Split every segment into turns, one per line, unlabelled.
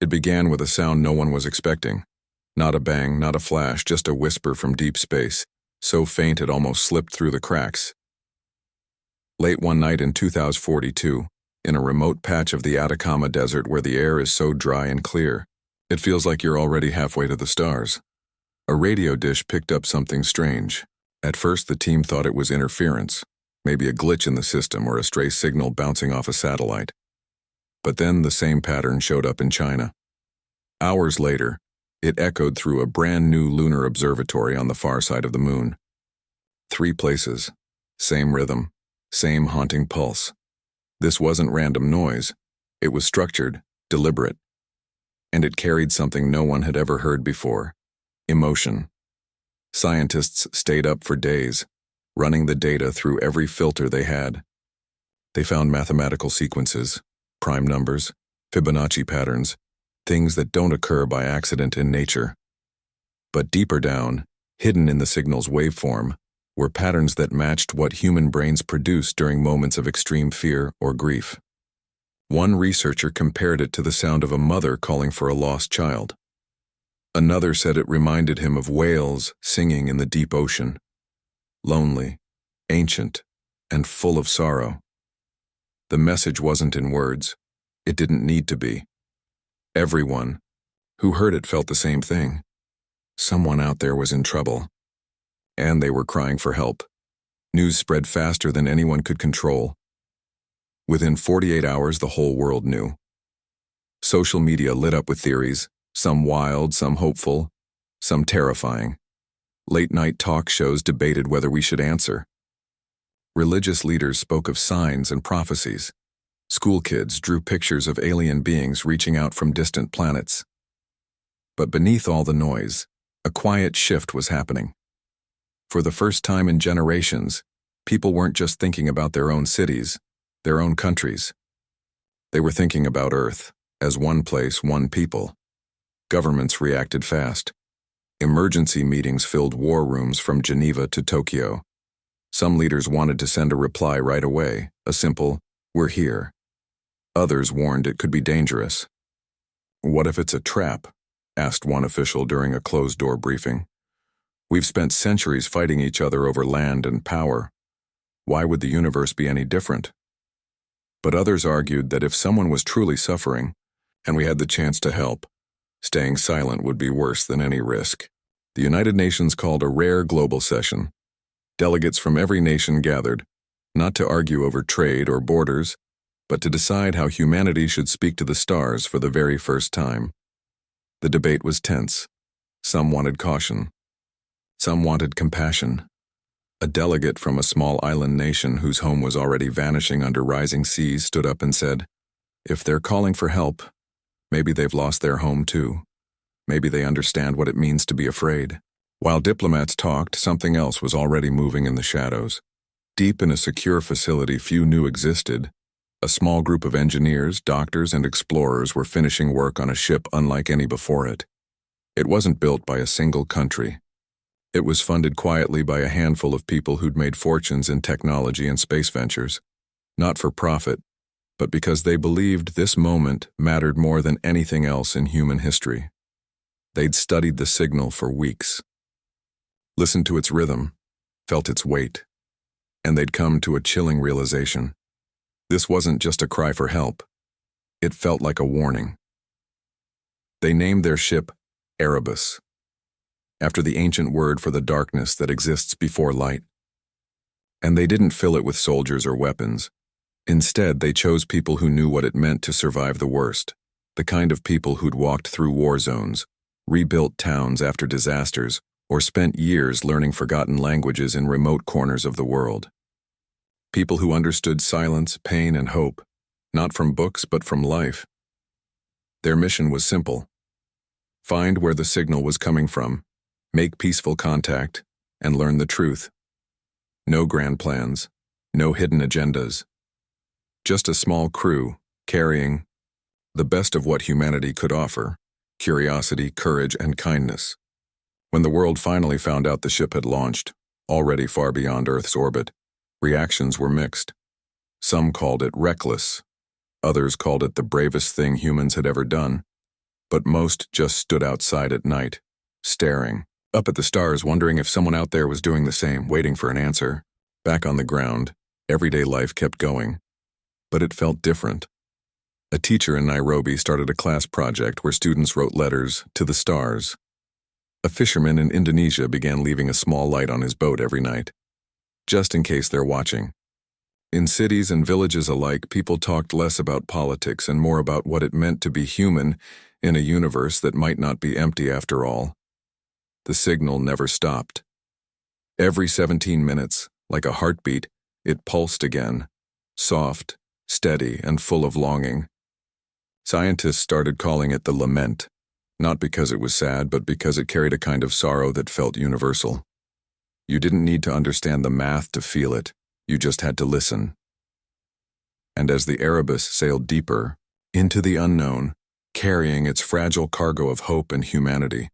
It began with a sound no one was expecting. Not a bang, not a flash, just a whisper from deep space, so faint it almost slipped through the cracks. Late one night in 2042, in a remote patch of the Atacama Desert where the air is so dry and clear, it feels like you're already halfway to the stars. A radio dish picked up something strange. At first, the team thought it was interference, maybe a glitch in the system or a stray signal bouncing off a satellite. But then the same pattern showed up in China. Hours later, it echoed through a brand new lunar observatory on the far side of the moon. 3 places, same rhythm, same haunting pulse. This wasn't random noise. It was structured, deliberate. And it carried something no one had ever heard before: emotion. Scientists stayed up for days, running the data through every filter they had. They found mathematical sequences, prime numbers, Fibonacci patterns, things that don't occur by accident in nature. But deeper down, hidden in the signal's waveform, were patterns that matched what human brains produce during moments of extreme fear or grief. One researcher compared it to the sound of a mother calling for a lost child. Another said it reminded him of whales singing in the deep ocean. Lonely, ancient, and full of sorrow. The message wasn't in words. It didn't need to be. Everyone who heard it felt the same thing. Someone out there was in trouble. And they were crying for help. News spread faster than anyone could control. Within 48 hours, the whole world knew. Social media lit up with theories, some wild, some hopeful, some terrifying. Late-night talk shows debated whether we should answer. Religious leaders spoke of signs and prophecies. School kids drew pictures of alien beings reaching out from distant planets. But beneath all the noise, a quiet shift was happening. For the first time in generations, people weren't just thinking about their own cities, their own countries. They were thinking about Earth as one place, one people. Governments reacted fast. Emergency meetings filled war rooms from Geneva to Tokyo. Some leaders wanted to send a reply right away, a simple, "We're here." Others warned it could be dangerous. "What if it's a trap?" asked one official during a closed-door briefing. "We've spent centuries fighting each other over land and power. Why would the universe be any different?" But others argued that if someone was truly suffering, and we had the chance to help, staying silent would be worse than any risk. The United Nations called a rare global session. Delegates from every nation gathered, not to argue over trade or borders, but to decide how humanity should speak to the stars for the very first time. The debate was tense. Some wanted caution. Some wanted compassion. A delegate from a small island nation whose home was already vanishing under rising seas stood up and said, "If they're calling for help, maybe they've lost their home too. Maybe they understand what it means to be afraid." While diplomats talked, something else was already moving in the shadows. Deep in a secure facility few knew existed, a small group of engineers, doctors, and explorers were finishing work on a ship unlike any before it. It wasn't built by a single country. It was funded quietly by a handful of people who'd made fortunes in technology and space ventures, not for profit, but because they believed this moment mattered more than anything else in human history. They'd studied the signal for weeks, listened to its rhythm, felt its weight, and they'd come to a chilling realization. This wasn't just a cry for help. It felt like a warning. They named their ship Erebus, after the ancient word for the darkness that exists before light. And they didn't fill it with soldiers or weapons. Instead, they chose people who knew what it meant to survive the worst, the kind of people who'd walked through war zones, rebuilt towns after disasters, or spent years learning forgotten languages in remote corners of the world. People who understood silence, pain, and hope, not from books but from life. Their mission was simple: find where the signal was coming from, make peaceful contact, and learn the truth. No grand plans, no hidden agendas. Just a small crew carrying the best of what humanity could offer: curiosity, courage, and kindness. When the world finally found out the ship had launched, already far beyond Earth's orbit, reactions were mixed. Some called it reckless. Others called it the bravest thing humans had ever done. but most just stood outside at night, staring up at the stars, wondering if someone out there was doing the same, waiting for an answer. Back on the ground, everyday life kept going, but it felt different. A teacher in Nairobi started a class project where students wrote letters to the stars. A fisherman in Indonesia began leaving a small light on his boat every night, just in case they're watching. In cities and villages alike, people talked less about politics and more about what it meant to be human in a universe that might not be empty after all. The signal never stopped. Every 17 minutes, like a heartbeat, it pulsed again, soft, steady, and full of longing. Scientists started calling it the lament, not because it was sad, but because it carried a kind of sorrow that felt universal. You didn't need to understand the math to feel it, you just had to listen. And as the Erebus sailed deeper into the unknown, carrying its fragile cargo of hope and humanity,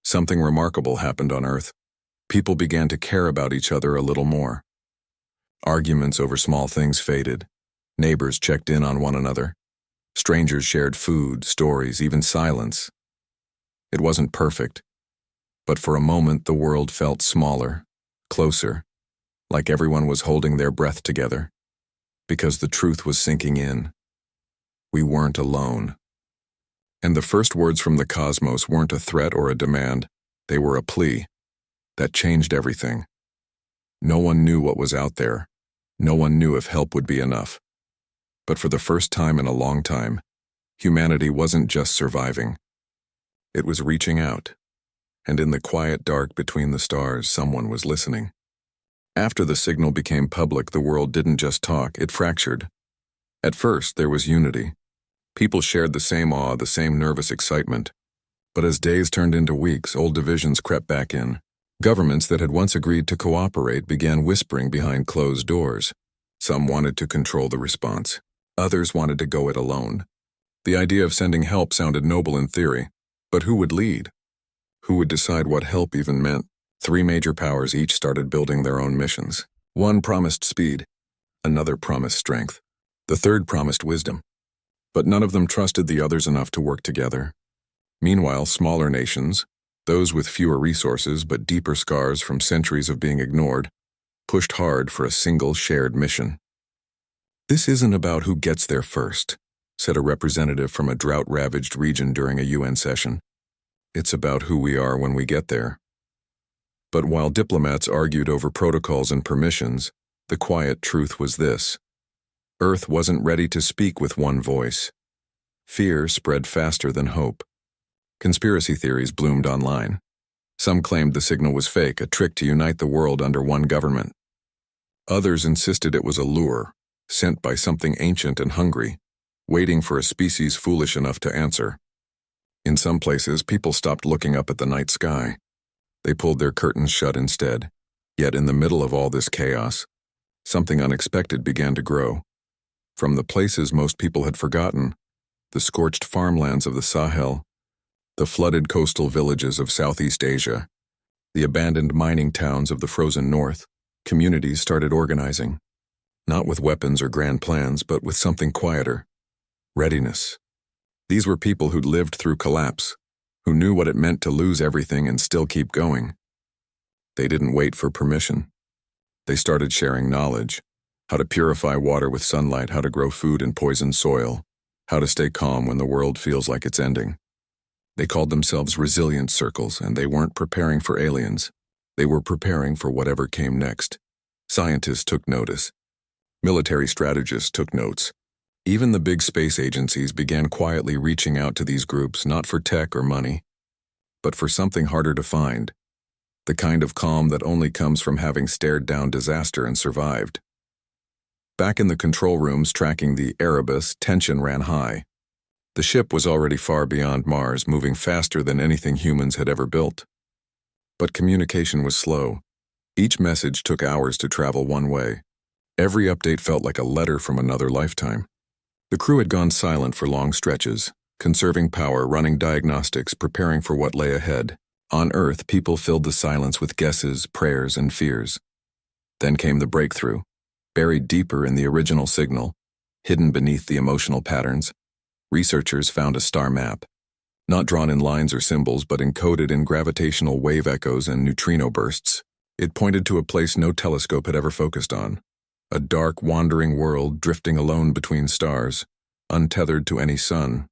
something remarkable happened on Earth. People began to care about each other a little more. Arguments over small things faded. Neighbors checked in on one another. Strangers shared food, stories, even silence. It wasn't perfect, but for a moment the world felt smaller, closer, like everyone was holding their breath together, because the truth was sinking in. We weren't alone. And the first words from the cosmos weren't a threat or a demand, they were a plea. That changed everything. No one knew what was out there. No one knew if help would be enough. But for the first time in a long time, humanity wasn't just surviving. It was reaching out. And in the quiet dark between the stars, someone was listening. After the signal became public, the world didn't just talk, it fractured. At first, there was unity. People shared the same awe, the same nervous excitement. But as days turned into weeks, old divisions crept back in. Governments that had once agreed to cooperate began whispering behind closed doors. Some wanted to control the response. Others wanted to go it alone. The idea of sending help sounded noble in theory, but who would lead? Who would decide what help even meant? 3 major powers each started building their own missions. One promised speed, another promised strength, the third promised wisdom. But none of them trusted the others enough to work together. Meanwhile, smaller nations, those with fewer resources but deeper scars from centuries of being ignored, pushed hard for a single shared mission. "This isn't about who gets there first," said a representative from a drought-ravaged region during a UN session. "It's about who we are when we get there." But while diplomats argued over protocols and permissions, the quiet truth was this: Earth wasn't ready to speak with one voice. Fear spread faster than hope. Conspiracy theories bloomed online. Some claimed the signal was fake, a trick to unite the world under one government. Others insisted it was a lure, sent by something ancient and hungry, waiting for a species foolish enough to answer. In some places, people stopped looking up at the night sky. They pulled their curtains shut instead. Yet in the middle of all this chaos, something unexpected began to grow. From the places most people had forgotten, the scorched farmlands of the Sahel, the flooded coastal villages of Southeast Asia, the abandoned mining towns of the frozen north, communities started organizing. Not with weapons or grand plans, but with something quieter: readiness. These were people who'd lived through collapse, who knew what it meant to lose everything and still keep going. They didn't wait for permission. They started sharing knowledge: how to purify water with sunlight, how to grow food in poisoned soil, how to stay calm when the world feels like it's ending. They called themselves resilient circles, and they weren't preparing for aliens. They were preparing for whatever came next. Scientists took notice. Military strategists took notes. Even the big space agencies began quietly reaching out to these groups, not for tech or money, but for something harder to find: the kind of calm that only comes from having stared down disaster and survived. Back in the control rooms tracking the Erebus, tension ran high. The ship was already far beyond Mars, moving faster than anything humans had ever built. But communication was slow. Each message took hours to travel one way. Every update felt like a letter from another lifetime. The crew had gone silent for long stretches, conserving power, running diagnostics, preparing for what lay ahead. On Earth, people filled the silence with guesses, prayers, and fears. Then came the breakthrough. Buried deeper in the original signal, hidden beneath the emotional patterns, researchers found a star map. not drawn in lines or symbols but encoded in gravitational wave echoes and neutrino bursts. It pointed to a place no telescope had ever focused on, a dark, wandering world drifting alone between stars, untethered to any sun.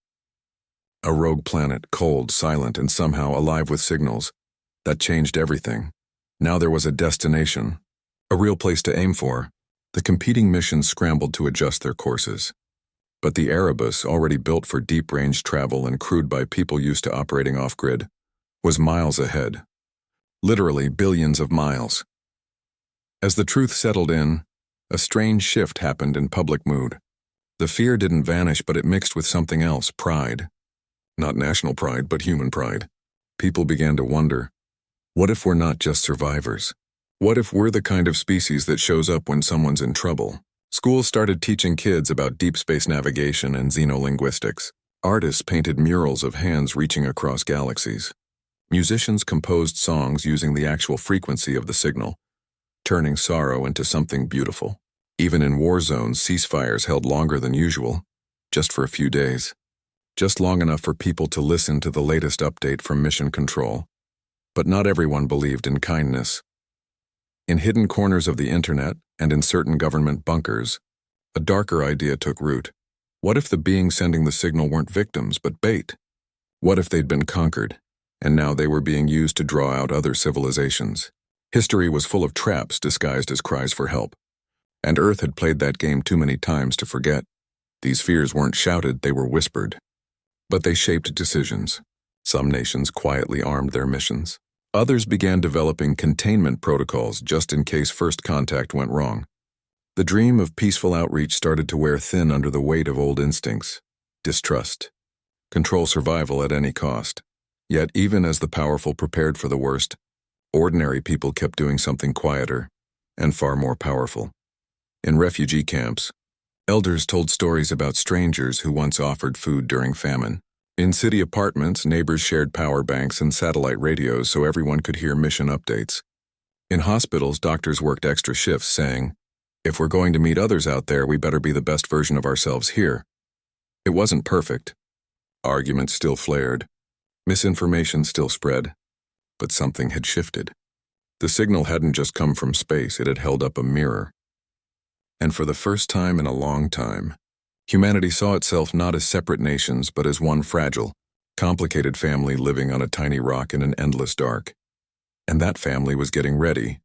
A rogue planet, cold, silent, and somehow alive with signals. That changed everything. Now there was a destination, a real place to aim for. The competing missions scrambled to adjust their courses. But the Erebus, already built for deep-range travel and crewed by people used to operating off-grid, was miles ahead. Literally billions of miles. As the truth settled in, a strange shift happened in public mood. The fear didn't vanish, but it mixed with something else, pride. Not national pride, but human pride. People began to wonder, what if we're not just survivors? What if we're the kind of species that shows up when someone's in trouble? Schools started teaching kids about deep space navigation and xenolinguistics. Artists painted murals of hands reaching across galaxies. Musicians composed songs using the actual frequency of the signal, turning sorrow into something beautiful. Even in war zones, ceasefires held longer than usual, just for a few days. Just long enough for people to listen to the latest update from Mission Control. But not everyone believed in kindness. In hidden corners of the internet and in certain government bunkers, a darker idea took root. What if the beings sending the signal weren't victims but bait? What if they'd been conquered, and now they were being used to draw out other civilizations? History was full of traps disguised as cries for help, and Earth had played that game too many times to forget. These fears weren't shouted, they were whispered. But they shaped decisions. Some nations quietly armed their missions. Others began developing containment protocols just in case first contact went wrong. The dream of peaceful outreach started to wear thin under the weight of old instincts. Distrust. Control survival at any cost. Yet even as the powerful prepared for the worst, ordinary people kept doing something quieter and far more powerful. In refugee camps, elders told stories about strangers who once offered food during famine. In city apartments, neighbors shared power banks and satellite radios so everyone could hear mission updates. In hospitals, doctors worked extra shifts saying, "If we're going to meet others out there, we better be the best version of ourselves here." It wasn't perfect. Arguments still flared. Misinformation still spread. But something had shifted. The signal hadn't just come from space, it had held up a mirror. And for the first time in a long time, humanity saw itself not as separate nations, but as one fragile, complicated family living on a tiny rock in an endless dark. And that family was getting ready,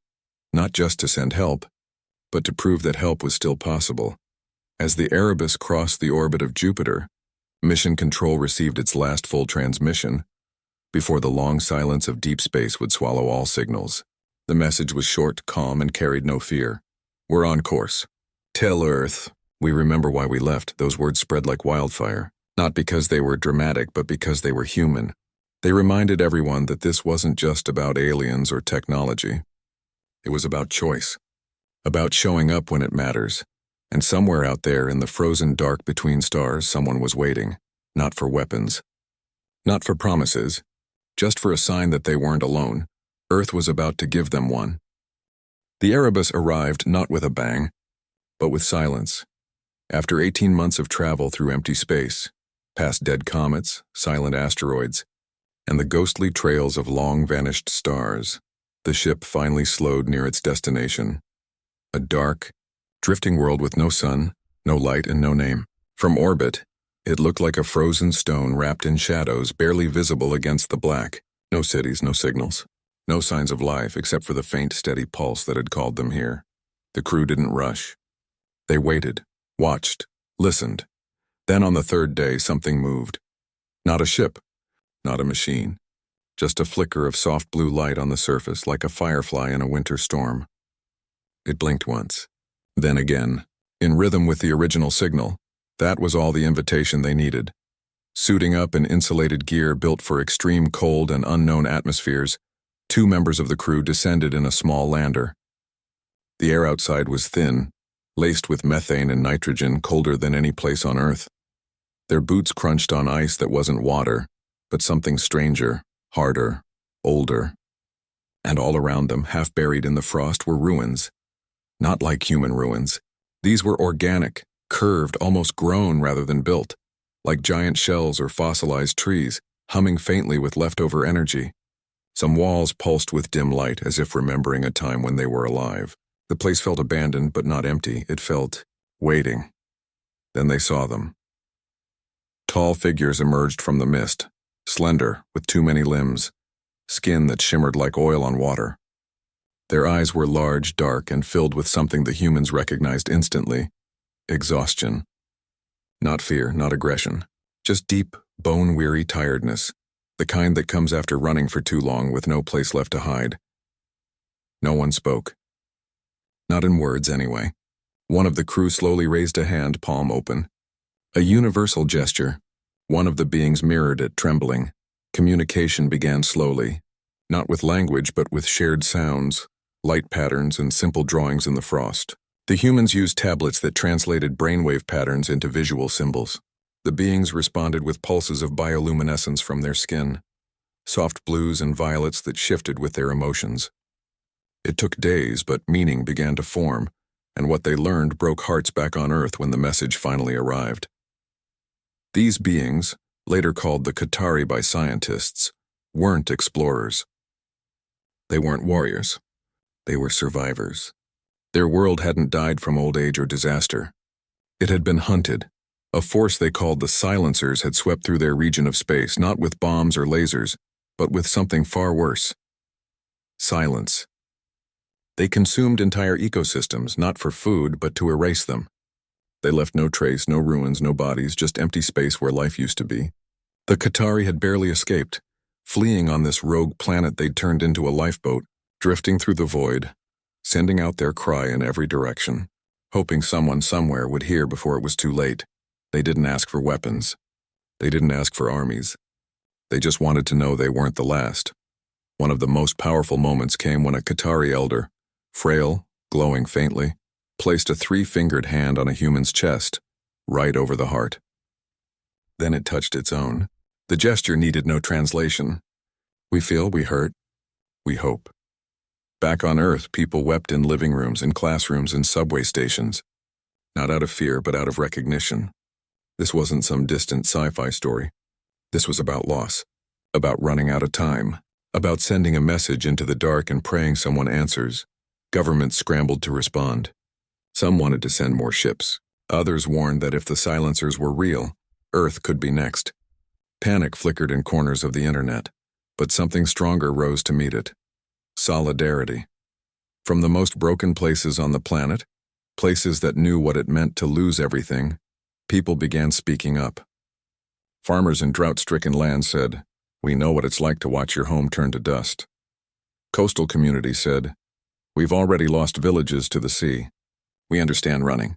not just to send help, but to prove that help was still possible. As the Erebus crossed the orbit of Jupiter, Mission Control received its last full transmission, before the long silence of deep space would swallow all signals. The message was short, calm, and carried no fear. "We're on course. Tell Earth we remember why we left." Those words spread like wildfire, not because they were dramatic, but because they were human. They reminded everyone that this wasn't just about aliens or technology. It was about choice, about showing up when it matters. And somewhere out there in the frozen dark between stars, someone was waiting, not for weapons, not for promises, just for a sign that they weren't alone. Earth was about to give them one. The Erebus arrived not with a bang, but with silence. After 18 months of travel through empty space, past dead comets, silent asteroids, and the ghostly trails of long-vanished stars, the ship finally slowed near its destination. A dark, drifting world with no sun, no light, and no name. From orbit, it looked like a frozen stone wrapped in shadows, barely visible against the black. No cities, no signals. No signs of life except for the faint, steady pulse that had called them here. The crew didn't rush. They waited, watched, listened. Then on the third day, something moved. Not a ship, not a machine. Just a flicker of soft blue light on the surface, like a firefly in a winter storm. It blinked once, then again, in rhythm with the original signal. That was all the invitation they needed. Suiting up in insulated gear built for extreme cold and unknown atmospheres, 2 members of the crew descended in a small lander. The air outside was thin, laced with methane and nitrogen, colder than any place on Earth. Their boots crunched on ice that wasn't water, but something stranger, harder, older. And all around them, half buried in the frost, were ruins. Not like human ruins. These were organic, curved, almost grown rather than built, like giant shells or fossilized trees. humming faintly with leftover energy. Some walls pulsed with dim light, as if remembering a time when they were alive. The place felt abandoned, but not empty. It felt waiting. Then they saw them. Tall figures emerged from the mist, slender, with too many limbs, skin that shimmered like oil on water. Their eyes were large, dark, and filled with something the humans recognized instantly: exhaustion. Not fear, not aggression, just deep, bone-weary tiredness, the kind that comes after running for too long with no place left to hide. No one spoke. Not in words, anyway. One of the crew slowly raised a hand, palm open. A universal gesture. One of the beings mirrored it, trembling. Communication began slowly, not with language but with shared sounds, light patterns, and simple drawings in the frost. The humans used tablets that translated brainwave patterns into visual symbols. The beings responded with pulses of bioluminescence from their skin, soft blues and violets that shifted with their emotions. It took days, but meaning began to form, and what they learned broke hearts back on Earth when the message finally arrived. These beings, later called the Qatari by scientists, weren't explorers. They weren't warriors. They were survivors. Their world hadn't died from old age or disaster. It had been hunted. A force they called the Silencers had swept through their region of space, not with bombs or lasers, but with something far worse: silence. They consumed entire ecosystems, not for food, but to erase them. They left no trace, no ruins, no bodies, just empty space where life used to be. The Qatari had barely escaped, fleeing on this rogue planet they'd turned into a lifeboat, drifting through the void, sending out their cry in every direction, hoping someone somewhere would hear before it was too late. They didn't ask for weapons. They didn't ask for armies. They just wanted to know they weren't the last. One of the most powerful moments came when a Qatari elder, frail, glowing faintly, placed a 3-fingered hand on a human's chest, right over the heart. Then it touched its own. The gesture needed no translation. We feel, we hurt, we hope. Back on Earth, people wept in living rooms, in classrooms, in subway stations. Not out of fear, but out of recognition. This wasn't some distant sci-fi story. This was about loss, about running out of time, about sending a message into the dark and praying someone answers. Governments scrambled to respond. Some wanted to send more ships. Others warned that if the Silencers were real, Earth could be next. Panic flickered in corners of the internet, but something stronger rose to meet it: solidarity. From the most broken places on the planet, places that knew what it meant to lose everything, people began speaking up. Farmers in drought-stricken lands said, "We know what it's like to watch your home turn to dust." Coastal communities said, "We've already lost villages to the sea. We understand running."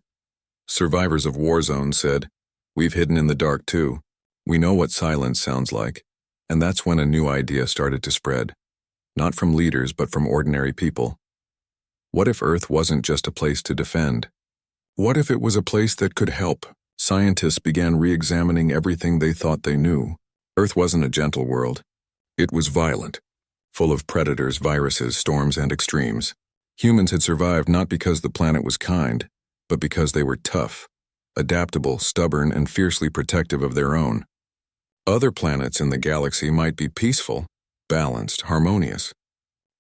Survivors of war zones said, "We've hidden in the dark too. We know what silence sounds like." And that's when a new idea started to spread. Not from leaders, but from ordinary people. What if Earth wasn't just a place to defend? What if it was a place that could help? Scientists began re-examining everything they thought they knew. Earth wasn't a gentle world. It was violent, full of predators, viruses, storms, and extremes. Humans had survived not because the planet was kind, but because they were tough, adaptable, stubborn, and fiercely protective of their own. Other planets in the galaxy might be peaceful, balanced, harmonious.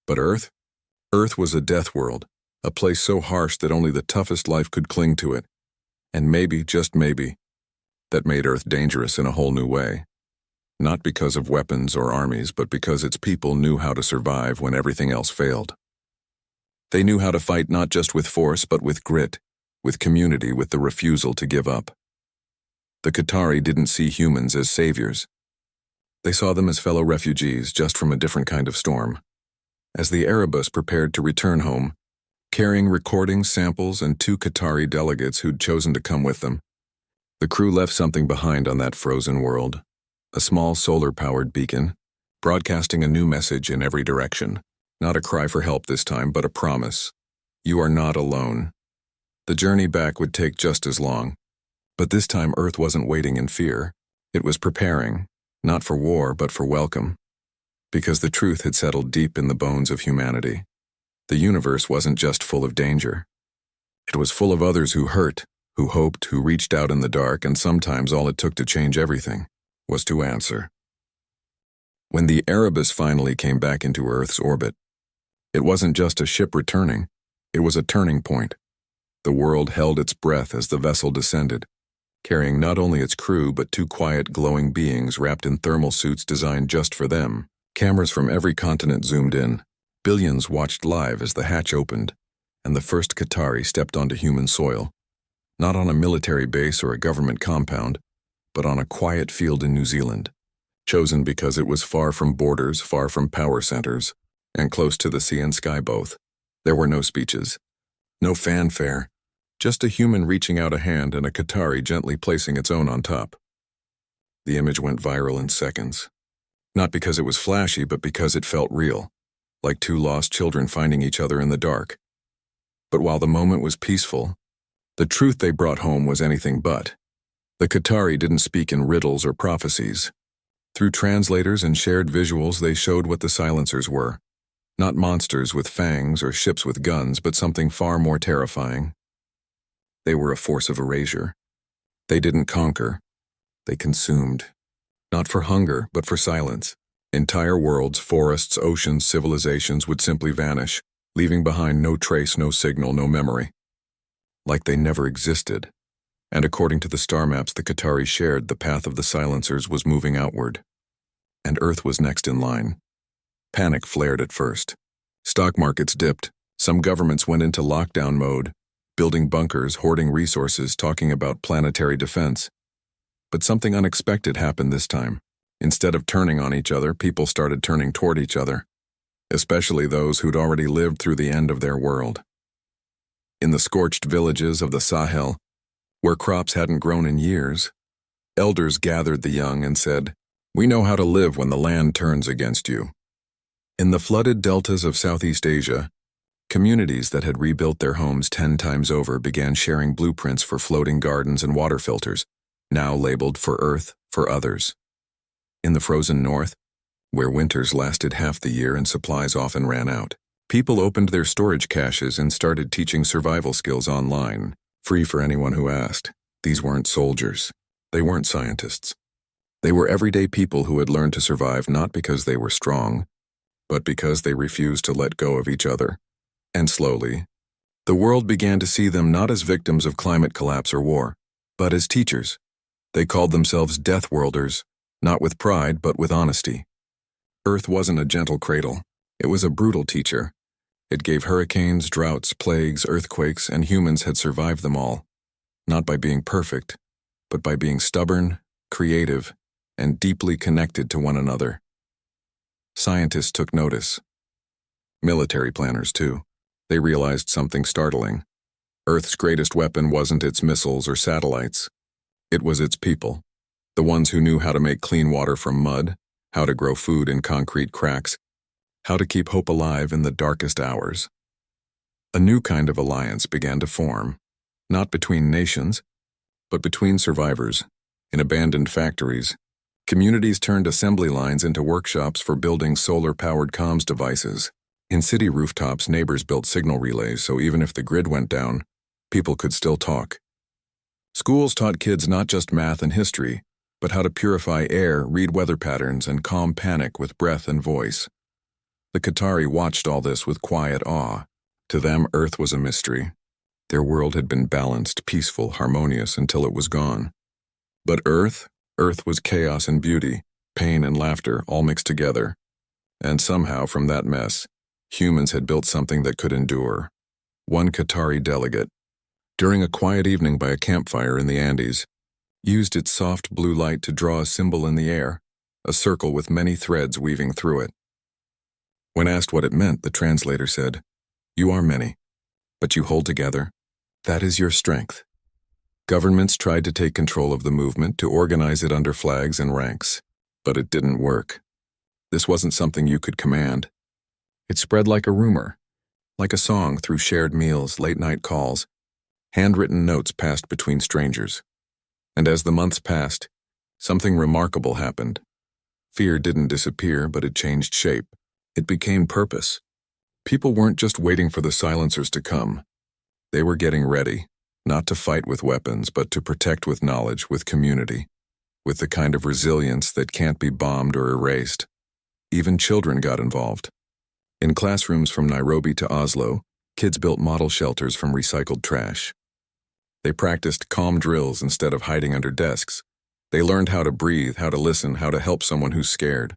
But Earth? Earth was a death world, a place so harsh that only the toughest life could cling to it. And maybe, just maybe, that made Earth dangerous in a whole new way. Not because of weapons or armies, but because its people knew how to survive when everything else failed. They knew how to fight not just with force, but with grit, with community, with the refusal to give up. The Qatari didn't see humans as saviors. They saw them as fellow refugees, just from a different kind of storm. As the Erebus prepared to return home, carrying recordings, samples, and 2 Qatari delegates who'd chosen to come with them, the crew left something behind on that frozen world. A small solar-powered beacon, broadcasting a new message in every direction. Not a cry for help this time, but a promise. You are not alone. The journey back would take just as long. But this time Earth wasn't waiting in fear. It was preparing, not for war, but for welcome. Because the truth had settled deep in the bones of humanity. The universe wasn't just full of danger. It was full of others who hurt, who hoped, who reached out in the dark, and sometimes all it took to change everything was to answer. When the Erebus finally came back into Earth's orbit, it wasn't just a ship returning, it was a turning point. The world held its breath as the vessel descended, carrying not only its crew but two quiet, glowing beings wrapped in thermal suits designed just for them. Cameras from every continent zoomed in. Billions watched live as the hatch opened, and the first Qatari stepped onto human soil. Not on a military base or a government compound, but on a quiet field in New Zealand, chosen because it was far from borders, far from power centers, and close to the sea and sky both. There were no speeches, no fanfare, just a human reaching out a hand and a Qatari gently placing its own on top. The image went viral in seconds. Not because it was flashy, but because it felt real, like two lost children finding each other in the dark. But while the moment was peaceful, the truth they brought home was anything but. The Qatari didn't speak in riddles or prophecies. Through translators and shared visuals, they showed what the silencers were. Not monsters with fangs or ships with guns, but something far more terrifying. They were a force of erasure. They didn't conquer. They consumed. Not for hunger, but for silence. Entire worlds, forests, oceans, civilizations would simply vanish, leaving behind no trace, no signal, no memory. Like they never existed. And according to the star maps the Qatari shared, the path of the silencers was moving outward. And Earth was next in line. Panic flared at first. Stock markets dipped. Some governments went into lockdown mode, building bunkers, hoarding resources, talking about planetary defense. But something unexpected happened this time. Instead of turning on each other, people started turning toward each other, especially those who'd already lived through the end of their world. In the scorched villages of the Sahel, where crops hadn't grown in years, elders gathered the young and said, "We know how to live when the land turns against you." In the flooded deltas of Southeast Asia, communities that had rebuilt their homes 10 times over began sharing blueprints for floating gardens and water filters, now labeled "For Earth, for Others." In the frozen north, where winters lasted half the year and supplies often ran out, people opened their storage caches and started teaching survival skills online, free for anyone who asked. These weren't soldiers. They weren't scientists. They were everyday people who had learned to survive not because they were strong, but because they refused to let go of each other. And slowly, the world began to see them not as victims of climate collapse or war, but as teachers. They called themselves Deathworlders, not with pride, but with honesty. Earth wasn't a gentle cradle. It was a brutal teacher. It gave hurricanes, droughts, plagues, earthquakes, and humans had survived them all, not by being perfect, but by being stubborn, creative, and deeply connected to one another. Scientists took notice. Military planners, too. They realized something startling. Earth's greatest weapon wasn't its missiles or satellites. It was its people, the ones who knew how to make clean water from mud, how to grow food in concrete cracks, how to keep hope alive in the darkest hours. A new kind of alliance began to form, not between nations, but between survivors. In abandoned factories, communities turned assembly lines into workshops for building solar-powered comms devices. In city rooftops, neighbors built signal relays so even if the grid went down, people could still talk. Schools taught kids not just math and history, but how to purify air, read weather patterns, and calm panic with breath and voice. The Qatari watched all this with quiet awe. To them, Earth was a mystery. Their world had been balanced, peaceful, harmonious until it was gone. But Earth was chaos and beauty, pain and laughter, all mixed together. And somehow, from that mess, humans had built something that could endure. One Qatari delegate, during a quiet evening by a campfire in the Andes, used its soft blue light to draw a symbol in the air, a circle with many threads weaving through it. When asked what it meant, the translator said, "You are many, but you hold together. That is your strength." Governments tried to take control of the movement, to organize it under flags and ranks, but it didn't work. This wasn't something you could command. It spread like a rumor, like a song through shared meals, late-night calls, handwritten notes passed between strangers. And as the months passed, something remarkable happened. Fear didn't disappear, but it changed shape. It became purpose. People weren't just waiting for the silencers to come. They were getting ready, not to fight with weapons, but to protect with knowledge, with community, with the kind of resilience that can't be bombed or erased. Even children got involved. In classrooms from Nairobi to Oslo, kids built model shelters from recycled trash. They practiced calm drills instead of hiding under desks. They learned how to breathe, how to listen, how to help someone who's scared.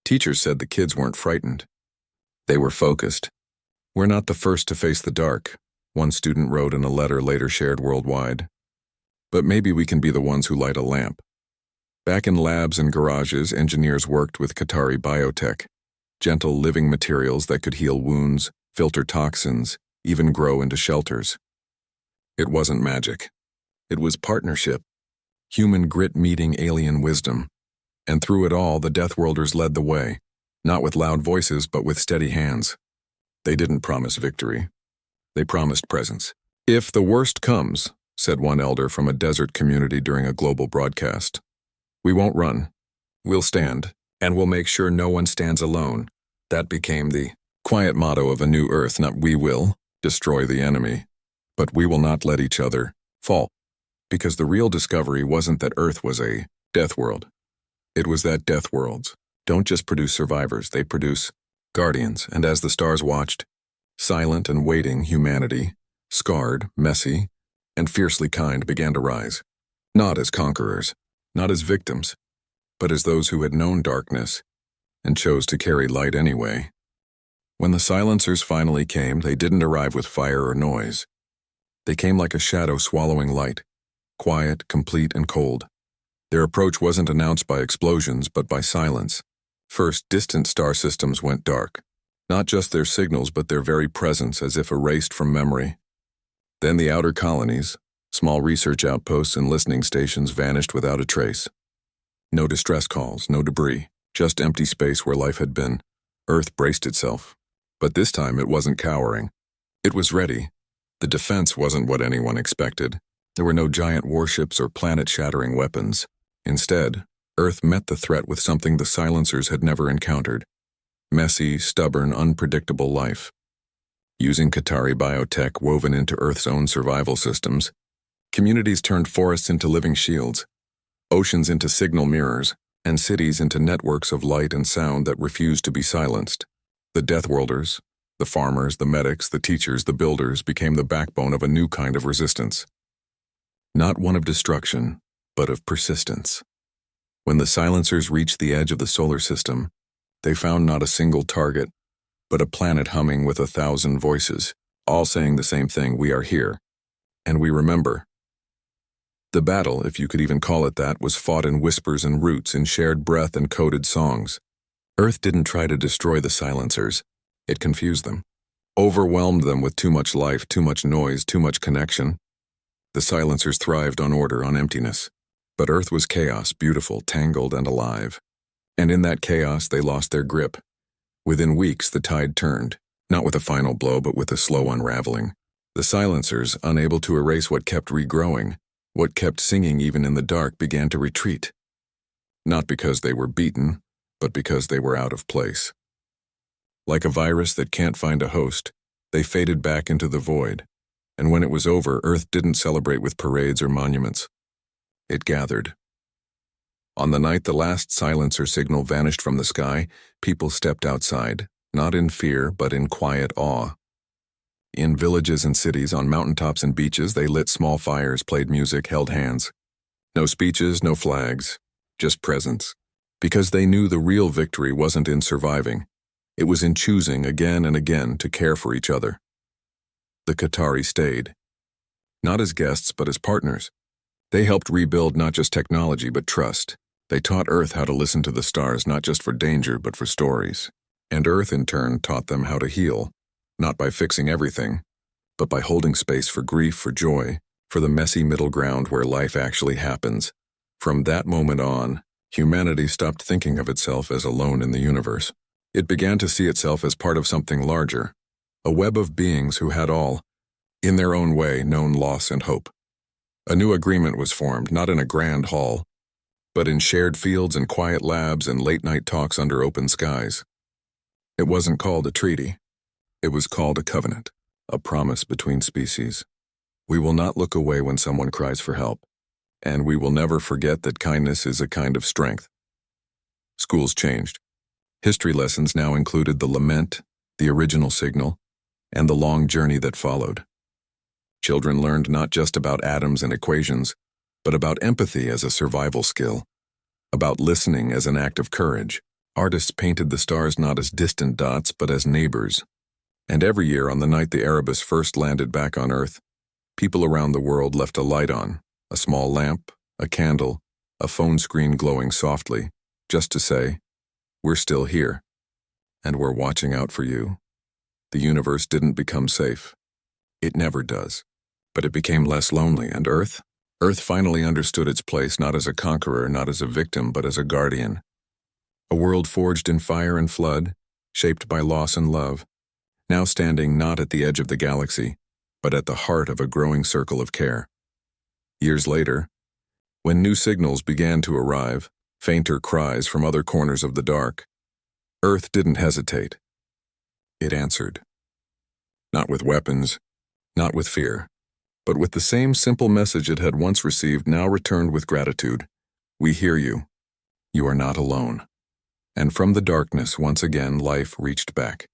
Teachers said the kids weren't frightened. They were focused. "We're not the first to face the dark," one student wrote in a letter later shared worldwide. "But maybe we can be the ones who light a lamp." Back in labs and garages, engineers worked with Qatari biotech, gentle living materials that could heal wounds, filter toxins, even grow into shelters. It wasn't magic. It was partnership. Human grit meeting alien wisdom. And through it all, the Deathworlders led the way, not with loud voices, but with steady hands. They didn't promise victory. They promised presence. "If the worst comes," said one elder from a desert community during a global broadcast, "we won't run. We'll stand, and we'll make sure no one stands alone." That became the quiet motto of a new Earth. Not "we will destroy the enemy," but "we will not let each other fall." Because the real discovery wasn't that Earth was a death world. It was that death worlds don't just produce survivors, they produce guardians. And as the stars watched, silent and waiting humanity, scarred, messy, and fiercely kind, began to rise. Not as conquerors, not as victims, but as those who had known darkness and chose to carry light anyway. When the silencers finally came, they didn't arrive with fire or noise. They came like a shadow swallowing light, quiet, complete, and cold. Their approach wasn't announced by explosions, but by silence. First, distant star systems went dark. Not just their signals, but their very presence, as if erased from memory. Then the outer colonies, small research outposts and listening stations, vanished without a trace. No distress calls, no debris, just empty space where life had been. Earth braced itself. But this time it wasn't cowering. It was ready. The defense wasn't what anyone expected. There were no giant warships or planet-shattering weapons. Instead, Earth met the threat with something the silencers had never encountered. Messy, stubborn, unpredictable life. Using Qatari biotech woven into Earth's own survival systems, communities turned forests into living shields, oceans into signal mirrors, and cities into networks of light and sound that refused to be silenced. The Deathworlders, the farmers, the medics, the teachers, the builders, became the backbone of a new kind of resistance. Not one of destruction, but of persistence. When the silencers reached the edge of the solar system, they found not a single target, but a planet humming with 1,000 voices, all saying the same thing: "We are here, and we remember." The battle, if you could even call it that, was fought in whispers and roots, in shared breath and coded songs. Earth didn't try to destroy the silencers. It confused them, overwhelmed them with too much life, too much noise, too much connection. The silencers thrived on order, on emptiness. But Earth was chaos, beautiful, tangled, and alive. And in that chaos, they lost their grip. Within weeks, the tide turned, not with a final blow, but with a slow unraveling. The silencers, unable to erase what kept regrowing, what kept singing even in the dark, began to retreat. Not because they were beaten, but because they were out of place. Like a virus that can't find a host, they faded back into the void. And when it was over, Earth didn't celebrate with parades or monuments. It gathered. On the night the last silencer signal vanished from the sky, people stepped outside, not in fear, but in quiet awe. In villages and cities, on mountaintops and beaches, they lit small fires, played music, held hands. No speeches, no flags, just presence. Because they knew the real victory wasn't in surviving. It was in choosing again and again to care for each other. The Qatari stayed. Not as guests, but as partners. They helped rebuild not just technology, but trust. They taught Earth how to listen to the stars, not just for danger, but for stories. And Earth, in turn, taught them how to heal, not by fixing everything, but by holding space for grief, for joy, for the messy middle ground where life actually happens. From that moment on, humanity stopped thinking of itself as alone in the universe. It began to see itself as part of something larger, a web of beings who had all, in their own way, known loss and hope. A new agreement was formed, not in a grand hall, but in shared fields and quiet labs and late-night talks under open skies. It wasn't called a treaty. It was called a covenant, a promise between species. We will not look away when someone cries for help, and we will never forget that kindness is a kind of strength. Schools changed. History lessons now included the lament, the original signal, and the long journey that followed. Children learned not just about atoms and equations, but about empathy as a survival skill, about listening as an act of courage. Artists painted the stars not as distant dots, but as neighbors. And every year, on the night the Erebus first landed back on Earth, people around the world left a light on, a small lamp, a candle, a phone screen glowing softly, just to say, "We're still here, and we're watching out for you." The universe didn't become safe. It never does. But it became less lonely, and Earth finally understood its place not as a conqueror, not as a victim, but as a guardian. A world forged in fire and flood, shaped by loss and love, now standing not at the edge of the galaxy, but at the heart of a growing circle of care. Years later, when new signals began to arrive, fainter cries from other corners of the dark, Earth didn't hesitate. It answered. Not with weapons, not with fear, but with the same simple message it had once received, now returned with gratitude. "We hear you. You are not alone." And from the darkness, once again, life reached back.